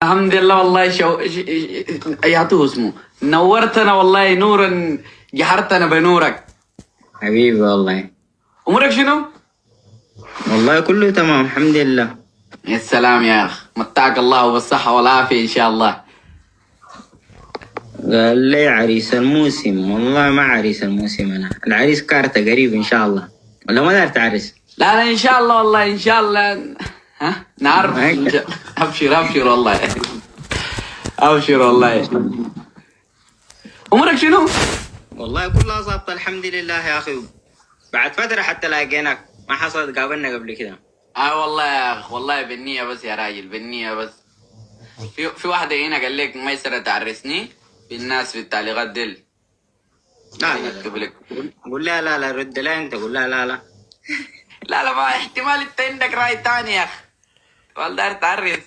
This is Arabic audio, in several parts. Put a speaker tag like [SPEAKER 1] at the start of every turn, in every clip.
[SPEAKER 1] الحمد لله والله يعطوه اسمه. نورتنا والله نورا، جحرتنا بنورك
[SPEAKER 2] حبيبي والله.
[SPEAKER 1] امورك شنو؟
[SPEAKER 2] والله كله تمام الحمد لله.
[SPEAKER 1] يا سلام يا اخ، متعك الله بالصحة والعافية ان شاء الله.
[SPEAKER 2] قال لي عريس الموسم، والله ما عريس الموسم، انا العريس كارته قريب ان شاء الله، ولا ما دار تعرس؟
[SPEAKER 1] لا ان شاء الله والله ان شاء الله. ها نعرف ابشر ابشر والله. ابشر والله. امورك شنو؟
[SPEAKER 2] والله كلها ظابطه الحمد لله يا اخي. بعد فتره حتى لاقيناك، ما حصلت قابلنا قبل كده.
[SPEAKER 1] والله يا اخ، والله بالنية بس يا راجل، بالنية بس. في واحدة هنا قال لك ميسرة تعرسني بالناس في التعليقات ديل.
[SPEAKER 2] لا لا قول لا لا لا، رد لا انت، قول لا لا لا.
[SPEAKER 1] لا ما احتمال انت عندك راي تاني يا اخ، والله دار تعرس.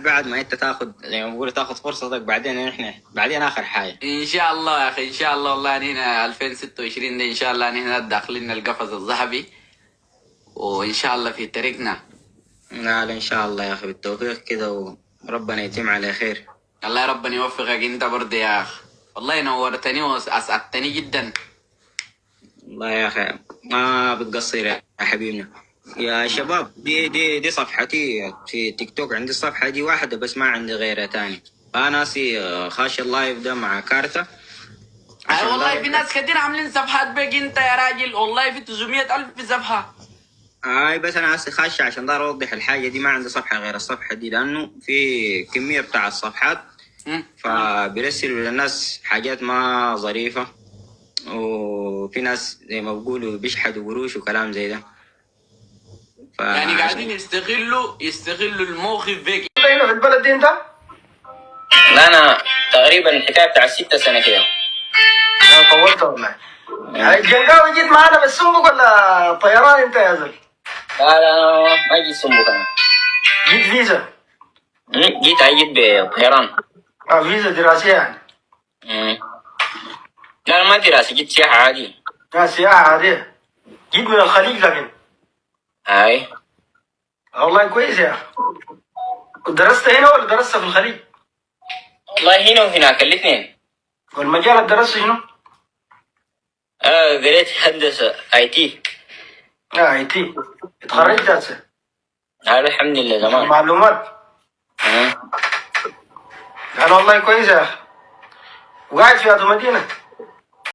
[SPEAKER 2] بعد ما انت تاخذ زي ما بقول، تاخذ فرصتك، بعدين احنا بعدين اخر حاجه
[SPEAKER 1] ان شاء الله يا اخي، ان شاء الله. والله هنا 2026 ده ان شاء الله هنا داخلين القفص الذهبي، وان شاء الله في طريقنا.
[SPEAKER 2] لا ان شاء الله يا اخي، بالتوفيق كده وربنا يتم على خير.
[SPEAKER 1] الله يا ربنا يوفقك انت برضه يا اخ، والله نورتني واسعدتني جدا.
[SPEAKER 2] والله يا اخي ما بتقصر يا حبيبنا. يا شباب، دي صفحتي في تيك توك، عندي الصفحة دي واحدة بس، ما عندي غيرها تاني. أنا خاش اللايف ده مع كارتا.
[SPEAKER 1] والله في ناس كتير عاملين صفحات بيك انت يا راجل، والله في 900,000 في صفحة.
[SPEAKER 2] بس أنا خاش عشان دار أوضح الحاجة دي، ما عندي صفحة غير الصفحة دي، لأنه في كمية بتاع الصفحات فبيرسلوا للناس حاجات ما ظريفة، وفي ناس زي ما بقولوا بيشحدوا قروش وكلام زي ده.
[SPEAKER 1] يعني قاعدين يستغلوا الموقف بيك.
[SPEAKER 3] انت هنا في البلد دي انت؟
[SPEAKER 2] لا انا تقريبا الحكايه بتاع 6 سنة كده.
[SPEAKER 3] انا طولت والله. يعني الجنقاوي جيت معانا بالسنبك ولا طيران انت يا زلمه؟
[SPEAKER 2] لا ما جيت سمبوك انا.
[SPEAKER 3] جيت فيزا؟
[SPEAKER 2] جيت بطيران.
[SPEAKER 3] فيزا دراسيه يعني؟
[SPEAKER 2] لا ما دراسة، جيت سياحة عادية.
[SPEAKER 3] سياحه عاديه. جيت من الخليج لكن.
[SPEAKER 2] هاي
[SPEAKER 3] والله كويس يا اخي. درست هنا ولا درست في الخليج؟
[SPEAKER 2] والله هنا وهناك الاثنين.
[SPEAKER 3] والمجال اللي درسته شنو؟
[SPEAKER 2] قريت هندسة اي تي.
[SPEAKER 3] اي تي. اتخرجت هسه؟
[SPEAKER 2] الحمد لله زمان.
[SPEAKER 3] معلومات. انا والله كويس يا اخي. وقاعد في هذه المدينه.